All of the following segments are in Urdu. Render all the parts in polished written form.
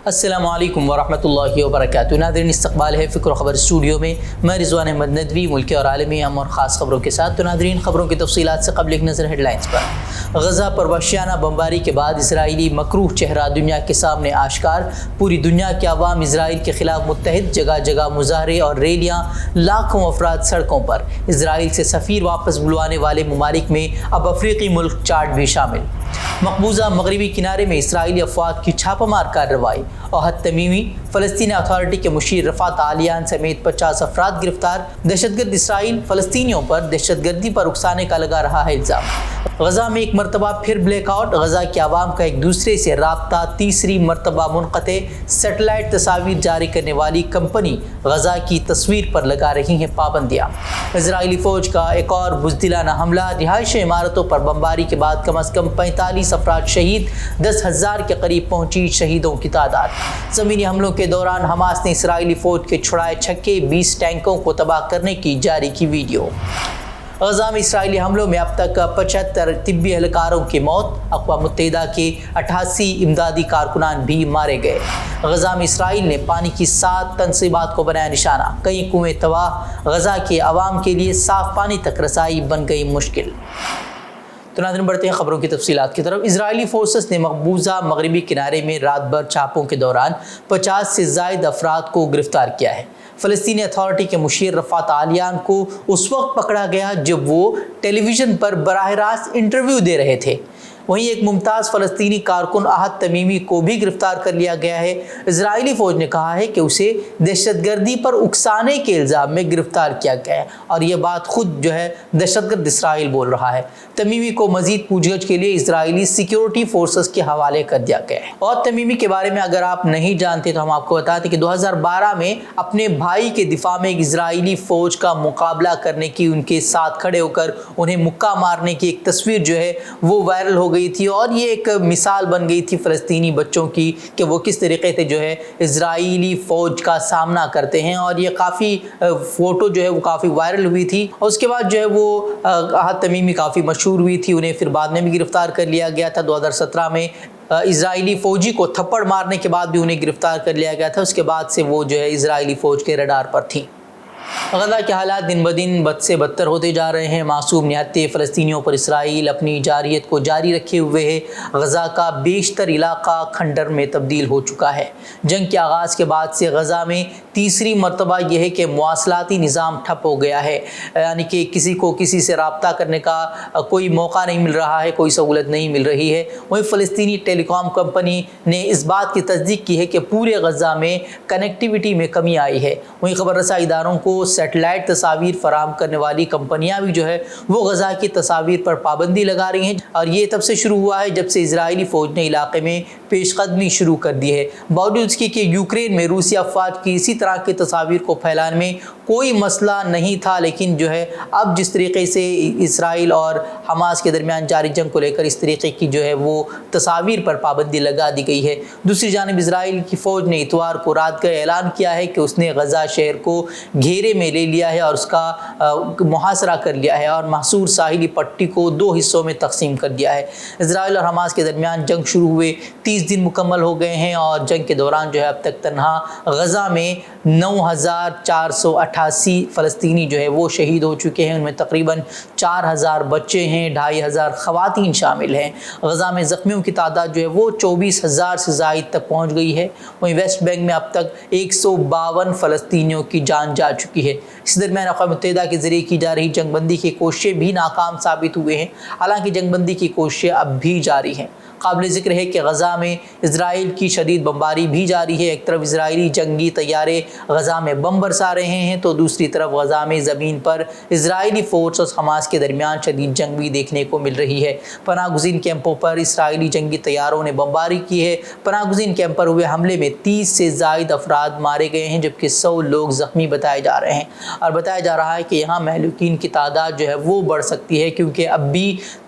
السلام علیکم ورحمۃ اللہ وبرکاتہ۔ ناظرین، استقبال ہے فکر و خبر اسٹوڈیو میں رضوان احمد ندوی ملکی اور عالمی اہم اور خاص خبروں کے ساتھ۔ تو ناظرین، خبروں کی تفصیلات سے قبل ایک نظر ہیڈ لائنز پر۔ غزہ پر وحشیانہ بمباری کے بعد اسرائیلی مکروہ چہرہ دنیا کے سامنے آشکار۔ پوری دنیا کے عوام اسرائیل کے خلاف متحد، جگہ جگہ مظاہرے اور ریلیاں، لاکھوں افراد سڑکوں پر۔ اسرائیل سے سفیر واپس بلوانے والے ممالک میں اب افریقی ملک چاڈ بھی شامل۔ مقبوضہ مغربی کنارے میں اسرائیلی افواج کی چھاپہ مار کارروائی۔ احد تمیمی، فلسطین اتھارٹی کے مشیر رفعت عالیان سمیت 50 افراد گرفتار۔ دہشت گرد اسرائیل فلسطینیوں پر دہشت گردی پر اکسانے کا لگا رہا ہے الزام۔ غزہ میں ایک مرتبہ پھر بلیک آؤٹ، غزہ کے عوام کا ایک دوسرے سے رابطہ تیسری مرتبہ منقطع۔ سیٹلائٹ تصاویر جاری کرنے والی کمپنی غزہ کی تصویر پر لگا رہی ہیں پابندیاں۔ اسرائیلی فوج کا ایک اور بزدلانہ حملہ، رہائشی عمارتوں پر بمباری کے بعد کم از کم 45 افراد شہید، 10,000 کے قریب پہنچی شہیدوں کی تعداد۔ زمینی حملوں کے دوران حماس نے اسرائیلی فوج کے چھڑائے چھکے 20 ٹینکوں کو تباہ کرنے کی جاری کی ویڈیو۔ غزہ میں اسرائیلی حملوں میں اب تک 75 طبی اہلکاروں کی موت، اقوام متحدہ کے 88 امدادی کارکنان بھی مارے گئے۔ غزہ میں اسرائیل نے پانی کی 7 تنصیبات کو بنایا نشانہ، کئی کنویں تباہ، غزہ کے عوام کے لیے صاف پانی تک رسائی بن گئی مشکل۔ تو ناظرین، بڑھتے ہیں خبروں کی تفصیلات کی طرف۔ اسرائیلی فورسز نے مقبوضہ مغربی کنارے میں رات بھر چھاپوں کے دوران 50 سے زائد افراد کو گرفتار کیا ہے۔ فلسطینی اتھارٹی کے مشیر رفعت عالیان کو اس وقت پکڑا گیا جب وہ ٹیلی ویژن پر براہ راست انٹرویو دے رہے تھے۔ وہیں ایک ممتاز فلسطینی کارکن احد تمیمی کو بھی گرفتار کر لیا گیا ہے۔ اسرائیلی فوج نے کہا ہے کہ اسے دہشت گردی پر اکسانے کے الزام میں گرفتار کیا گیا ہے، اور یہ بات خود دہشت گرد اسرائیل بول رہا ہے۔ تمیمی کو مزید پوچھ گچھ کے لیے اسرائیلی سیکیورٹی فورسز کے حوالے کر دیا گیا ہے۔ اور تمیمی کے بارے میں اگر آپ نہیں جانتے تو ہم آپ کو بتاتے ہیں کہ 2012 میں اپنے بھائی کے دفاع میں ایک اسرائیلی فوج کا مقابلہ کرنے کی، ان کے ساتھ کھڑے ہو کر انہیں مکہ مارنے کی ایک تصویر وہ وائرل ہو گئی تھی، اور یہ ایک مثال بن گئی تھی فلسطینی بچوں کی کہ وہ کس طریقے سے اسرائیلی فوج کا سامنا کرتے ہیں، اور یہ کافی فوٹو وہ کافی وائرل ہوئی تھی۔ اور اس کے بعد وہ احد تمیمی کافی مشہور ہوئی تھی، انہیں پھر بعد میں بھی گرفتار کر لیا گیا تھا۔ 2017 میں اسرائیلی فوجی کو تھپڑ مارنے کے بعد بھی انہیں گرفتار کر لیا گیا تھا۔ اس کے بعد سے وہ اسرائیلی فوج کے رڈار پر تھیں۔ غزہ کے حالات دن بدن بد سے بدتر ہوتے جا رہے ہیں۔ معصوم نہتے فلسطینیوں پر اسرائیل اپنی جارحیت کو جاری رکھے ہوئے ہے۔ غزہ کا بیشتر علاقہ کھنڈر میں تبدیل ہو چکا ہے۔ جنگ کے آغاز کے بعد سے غزہ میں تیسری مرتبہ یہ ہے کہ مواصلاتی نظام ٹھپ ہو گیا ہے، یعنی کہ کسی کو کسی سے رابطہ کرنے کا کوئی موقع نہیں مل رہا ہے، کوئی سہولت نہیں مل رہی ہے۔ وہیں فلسطینی ٹیلی کام کمپنی نے اس بات کی تصدیق کی ہے کہ پورے غزہ میں کنیکٹیویٹی میں کمی آئی ہے۔ وہیں خبر رساں اداروں کو سیٹلائٹ تصاویر فراہم کرنے والی کمپنیاں بھی وہ غزہ کی تصاویر پر پابندی لگا رہی ہیں، اور یہ تب سے شروع ہوا ہے جب سے اسرائیلی فوج نے علاقے میں پیش قدمی شروع کر دی ہے۔ باوجود اس کے کہ یوکرین میں روسی افواج کی اسی طرح کی تصاویر کو پھیلانے میں کوئی مسئلہ نہیں تھا، لیکن اب جس طریقے سے اسرائیل اور حماس کے درمیان جاری جنگ کو لے کر اس طریقے کی وہ تصاویر پر پابندی لگا دی گئی ہے۔ دوسری جانب اسرائیل کی فوج نے اتوار کو رات کا اعلان کیا ہے کہ اس نے غزہ شہر کو گھیرے میں لے لیا ہے اور اس کا محاصرہ کر لیا ہے، اور محصور ساحلی پٹی کو 2 حصوں میں تقسیم کر دیا ہے۔ اسرائیل اور حماس کے درمیان جنگ شروع ہوئے 30 دن مکمل ہو گئے ہیں، اور جنگ کے دوران اب تک تنہا غزہ میں 9,488 فلسطینی وہ شہید ہو چکے ہیں۔ ان میں تقریباً 4,000 بچے ہیں، 2,500 خواتین شامل ہیں۔ غزہ میں زخمیوں کی تعداد وہ 24,000 سے زائد تک پہنچ گئی ہے۔ وہیں ویسٹ بینک میں اب تک 152 فلسطینیوں کی جان جا چکی ہے۔ اس درمیان اقوام متحدہ کے ذریعے کی جا رہی جنگ بندی کی کوششیں بھی ناکام ثابت ہوئے ہیں، حالانکہ جنگ بندی کی کوششیں اب بھی جاری ہیں۔ قابل ذکر ہے کہ غزہ میں اسرائیل کی شدید بمباری بھی جاری ہے۔ ایک طرف اسرائیلی جنگی طیارے غزہ میں بم برسا رہے ہیں، تو دوسری طرف غزہ میں زمین پر اسرائیلی فورس اور حماس کے درمیان شدید جنگ بھی دیکھنے کو مل رہی ہے۔ پناہ گزین کیمپوں پر اسرائیلی جنگی طیاروں نے بمباری کی ہے۔ پناہ گزین کیمپ پر ہوئے حملے میں 30 سے زائد افراد مارے گئے ہیں، جبکہ 100 لوگ زخمی بتائے جا رہے ہیں، اور بتایا جا رہا ہے کہ یہاں مہلوکین کی تعداد وہ بڑھ سکتی ہے، کیونکہ اب بھی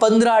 15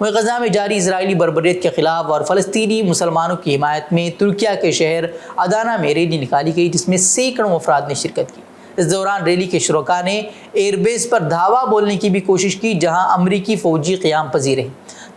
وہیں غزہ میں جاری اسرائیلی بربریت کے خلاف اور فلسطینی مسلمانوں کی حمایت میں ترکیہ کے شہر ادانا میں ریلی نکالی گئی جس میں سینکڑوں افراد نے شرکت کی۔ اس دوران ریلی کے شرکاء نے ایئر بیس پر دھاوا بولنے کی بھی کوشش کی جہاں امریکی فوجی قیام پذیر ہیں،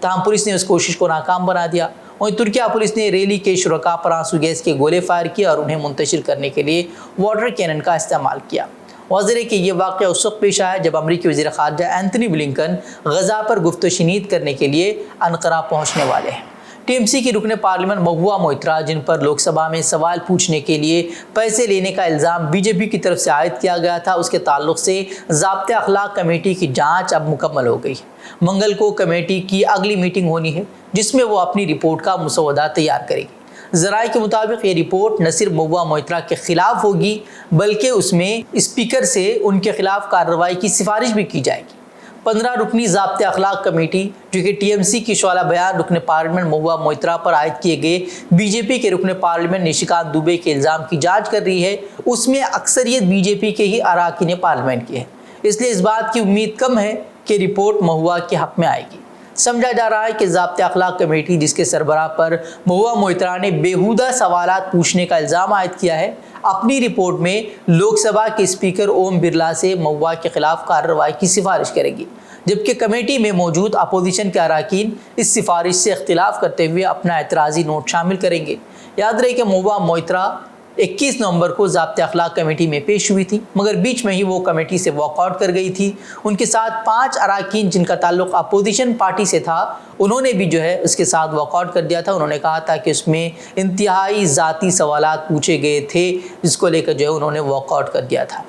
تاہم پولیس نے اس کوشش کو ناکام بنا دیا۔ وہیں ترکیہ پولیس نے ریلی کے شرکاء پر آنسو گیس کے گولے فائر کیے اور انہیں منتشر کرنے کے لیے واٹر کینن کا استعمال کیا۔ واضح ہے کہ یہ واقعہ اس وقت پیش آیا جب امریکی وزیر خارجہ اینتھنی بلنکن غزہ پر گفت و شنید کرنے کے لیے انقرہ پہنچنے والے ہیں۔ ٹی ایم سی کی رکن پارلیمنٹ مہوا موئترا، جن پر لوک سبھا میں سوال پوچھنے کے لیے پیسے لینے کا الزام بی جے پی کی طرف سے عائد کیا گیا تھا، اس کے تعلق سے ضابطۂ اخلاق کمیٹی کی جانچ اب مکمل ہو گئی ہے۔ منگل کو کمیٹی کی اگلی میٹنگ ہونی ہے جس میں وہ اپنی رپورٹ کا مسودہ تیار کرے گی۔ ذرائع کے مطابق یہ رپورٹ نہ صرف مہوا موئترا کے خلاف ہوگی بلکہ اس میں اسپیکر سے ان کے خلاف کارروائی کی سفارش بھی کی جائے گی۔ 15 رکنی ضابطۂ اخلاق کمیٹی جو کہ ٹی ایم سی کی شعلہ بیان رکن پارلیمنٹ مہوا موئترا پر عائد کیے گئے بی جے پی کے رکن پارلیمنٹ نشیکانت دوبے کے الزام کی جانچ کر رہی ہے، اس میں اکثریت بی جے پی کے ہی اراکین پارلیمنٹ کی ہے، اس لیے اس بات کی امید کم ہے کہ رپورٹ مہوا کے حق میں آئے گی۔ سمجھا جا رہا ہے کہ ضابطۂ اخلاق کمیٹی جس کے سربراہ پر مہوا موئترا نے بیہودہ سوالات پوچھنے کا الزام عائد کیا ہے، اپنی رپورٹ میں لوک سبھا کے اسپیکر اوم برلا سے مہوا کے خلاف کارروائی کی سفارش کرے گی، جبکہ کمیٹی میں موجود اپوزیشن کے اراکین اس سفارش سے اختلاف کرتے ہوئے اپنا اعتراضی نوٹ شامل کریں گے۔ یاد رہے کہ مہوا موئترا 21 نومبر کو ضابطۂ اخلاق کمیٹی میں پیش ہوئی تھی، مگر بیچ میں ہی وہ کمیٹی سے واک آؤٹ کر گئی تھی۔ ان کے ساتھ 5 اراکین جن کا تعلق اپوزیشن پارٹی سے تھا، انہوں نے بھی اس کے ساتھ واک آؤٹ کر دیا تھا۔ انہوں نے کہا تھا کہ اس میں انتہائی ذاتی سوالات پوچھے گئے تھے، جس کو لے کر انہوں نے واک آؤٹ کر دیا تھا۔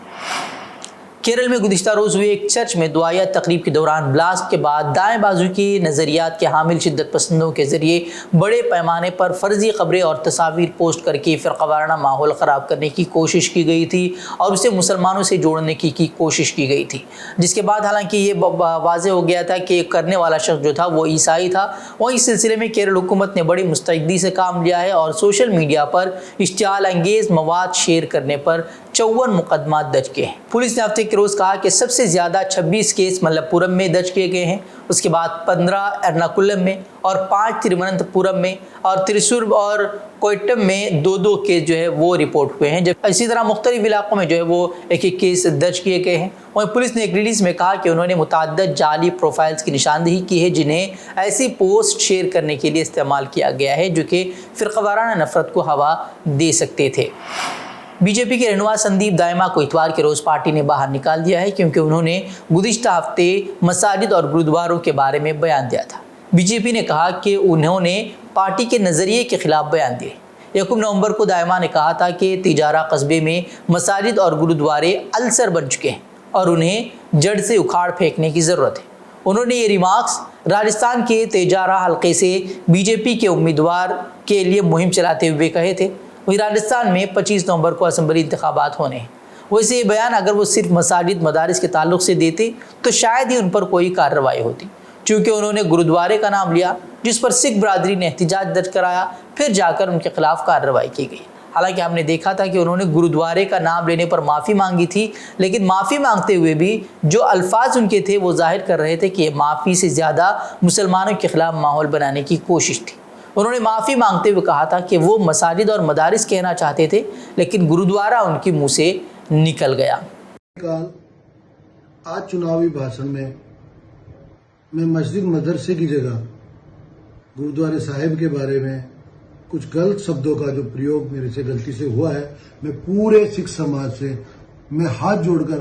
کیرل میں گزشتہ روز ہوئے ایک چرچ میں دعائیہ تقریب کے دوران بلاسٹ کے بعد دائیں بازو کی نظریات کے حامل شدت پسندوں کے ذریعے بڑے پیمانے پر فرضی خبریں اور تصاویر پوسٹ کر کے فرقہ وارانہ ماحول خراب کرنے کی کوشش کی گئی تھی اور اسے مسلمانوں سے جوڑنے کی کوشش کی گئی تھی، جس کے بعد حالانکہ یہ واضح ہو گیا تھا کہ کرنے والا شخص جو تھا وہ عیسائی تھا۔ وہیں اس سلسلے میں کیرل حکومت نے بڑی مستعدی سے کام لیا ہے اور سوشل میڈیا پر اشتعال انگیز مواد شیئر کرنے پر 54 مقدمات درج کیے ہیں۔ پولیس نے ہفتے کے روز کہا کہ سب سے زیادہ 26 کیس ملپورم میں درج کیے گئے ہیں، اس کے بعد 15 ایرناکولم میں اور 5 ترووننت پورم میں اور ترسور اور کوئٹم میں 2 کیس وہ رپورٹ ہوئے ہیں، جب اسی طرح مختلف علاقوں میں وہ ایک کیس درج کیے گئے ہیں۔ وہیں پولیس نے ایک ریلیز میں کہا کہ انہوں نے متعدد جعلی پروفائلز کی نشاندہی کی ہے جنہیں ایسی پوسٹ شیئر کرنے کے لیے استعمال کیا گیا ہے جو کہ فرقہ وارانہ نفرت کو ہوا دے سکتے تھے۔ بی جے پی کے رہنما سندیپ دائما کو اتوار کے روز پارٹی نے باہر نکال دیا ہے کیونکہ انہوں نے گزشتہ ہفتے مساجد اور گرودواروں کے بارے میں بیان دیا تھا۔ بی جے پی نے کہا کہ انہوں نے پارٹی کے نظریے کے خلاف بیان دیے۔ 1 نومبر کو دائما نے کہا تھا کہ تیجارہ قصبے میں مساجد اور گرودوارے السر بن چکے ہیں اور انہیں جڑ سے اکھاڑ پھینکنے کی ضرورت ہے۔ انہوں نے یہ ریمارکس راجستھان کے تیجارہ حلقے سے بی جے پی کے امیدوار کے لیے مہم چلاتے ہوئے کہے تھے۔ وہیں راجستھان میں 25 نومبر کو اسمبلی انتخابات ہونے ہیں۔ ویسے یہ بیان اگر وہ صرف مساجد مدارس کے تعلق سے دیتے تو شاید ہی ان پر کوئی کارروائی ہوتی، چونکہ انہوں نے گرودوارے کا نام لیا جس پر سکھ برادری نے احتجاج درج کرایا، پھر جا کر ان کے خلاف کارروائی کی گئی۔ حالانکہ ہم نے دیکھا تھا کہ انہوں نے گرودوارے کا نام لینے پر معافی مانگی تھی، لیکن معافی مانگتے ہوئے بھی جو الفاظ ان کے تھے وہ ظاہر کر رہے تھے کہ یہ معافی سے زیادہ مسلمانوں کے خلاف ماحول بنانے کی کوشش تھی۔ انہوں نے معافی مانگتے ہوئے کہا تھا کہ وہ مساجد اور مدارس کہنا چاہتے تھے لیکن گرودوارہ ان کے منہ سے نکل گیا۔ آج چناوی بھاشن میں مسجد مدرسے کی جگہ گرودوارے صاحب کے بارے میں کچھ غلط شبدوں کا جو پریوگ میرے سے غلطی سے ہوا ہے، میں پورے سکھ سماج سے میں ہاتھ جوڑ کر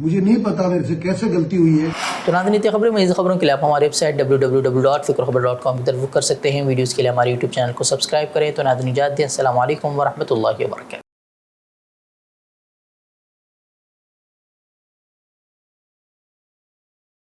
مجھے نہیں پتا میرے سے کیسے غلطی ہوئی ہے۔ تو ناظرین خبریں مزید خبروں کے لیے آپ ہماری ویب سائٹ www.fikrkhabar.com کی طرف رخ کر سکتے ہیں۔ ویڈیوز کے لیے ہمارے یوٹیوب چینل کو سبسکرائب کریں۔ تو ناظرین اجازت دیں، السلام علیکم ورحمۃ اللہ وبرکاتہ۔